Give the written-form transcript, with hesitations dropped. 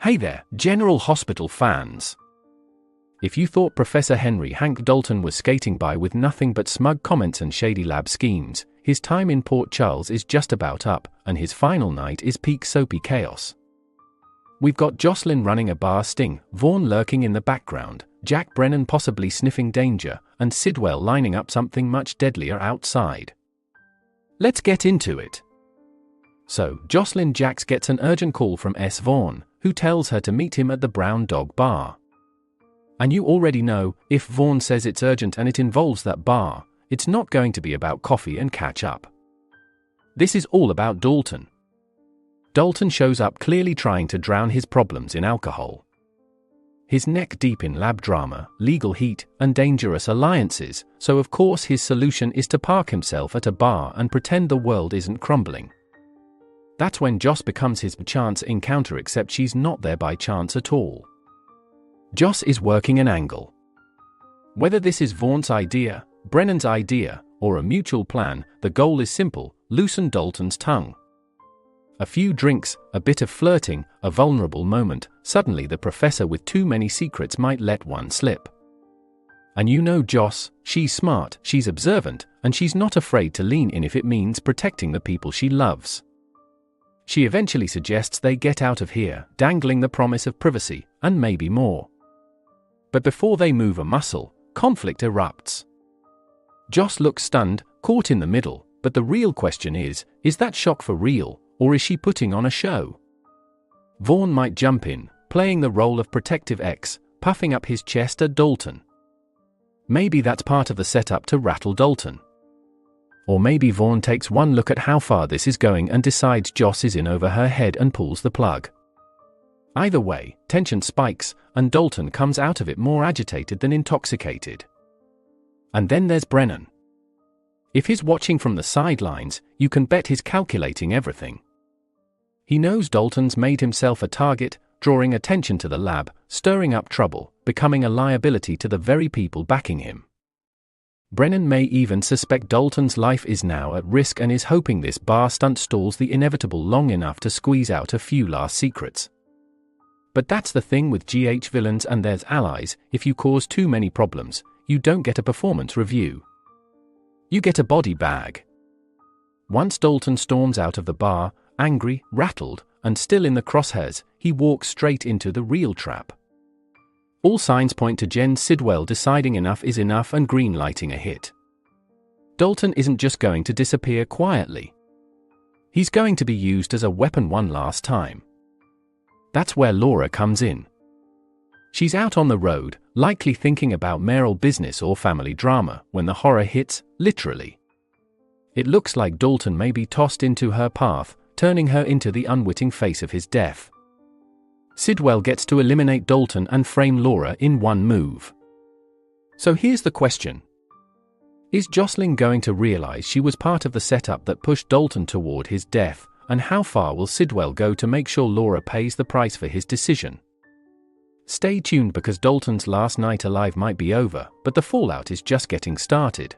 Hey there, General Hospital fans! If you thought Professor Henry Hank Dalton was skating by with nothing but smug comments and shady lab schemes, his time in Port Charles is just about up, and his final night is peak soapy chaos. We've got Jocelyn running a bar sting, Vaughn lurking in the background, Jack Brennan possibly sniffing danger, and Sidwell lining up something much deadlier outside. Let's get into it. So, Jocelyn Jacks gets an urgent call from S. Vaughn, who tells her to meet him at the Brown Dog Bar. And you already know, if Vaughn says it's urgent and it involves that bar, it's not going to be about coffee and catch up. This is all about Dalton. Dalton shows up clearly trying to drown his problems in alcohol. His neck deep in lab drama, legal heat, and dangerous alliances, so of course his solution is to park himself at a bar and pretend the world isn't crumbling. That's when Joss becomes his chance encounter, except she's not there by chance at all. Joss is working an angle. Whether this is Vaughn's idea, Brennan's idea, or a mutual plan, the goal is simple: loosen Dalton's tongue. A few drinks, a bit of flirting, a vulnerable moment, suddenly the professor with too many secrets might let one slip. And you know Joss, she's smart, she's observant, and she's not afraid to lean in if it means protecting the people she loves. She eventually suggests they get out of here, dangling the promise of privacy, and maybe more. But before they move a muscle, conflict erupts. Joss looks stunned, caught in the middle, but the real question is that shock for real, or is she putting on a show? Vaughn might jump in, playing the role of protective ex, puffing up his chest at Dalton. Maybe that's part of the setup to rattle Dalton. Or maybe Vaughn takes one look at how far this is going and decides Joss is in over her head and pulls the plug. Either way, tension spikes, and Dalton comes out of it more agitated than intoxicated. And then there's Brennan. If he's watching from the sidelines, you can bet he's calculating everything. He knows Dalton's made himself a target, drawing attention to the lab, stirring up trouble, becoming a liability to the very people backing him. Brennan may even suspect Dalton's life is now at risk and is hoping this bar stunt stalls the inevitable long enough to squeeze out a few last secrets. But that's the thing with GH villains and their allies: if you cause too many problems, you don't get a performance review. You get a body bag. Once Dalton storms out of the bar, angry, rattled, and still in the crosshairs, he walks straight into the real trap. All signs point to Jen Sidwell deciding enough is enough and green-lighting a hit. Dalton isn't just going to disappear quietly. He's going to be used as a weapon one last time. That's where Laura comes in. She's out on the road, likely thinking about mayoral business or family drama, when the horror hits, literally. It looks like Dalton may be tossed into her path, turning her into the unwitting face of his death. Sidwell gets to eliminate Dalton and frame Laura in one move. So here's the question. Is Jocelyn going to realize she was part of the setup that pushed Dalton toward his death, and how far will Sidwell go to make sure Laura pays the price for his decision? Stay tuned, because Dalton's last night alive might be over, but the fallout is just getting started.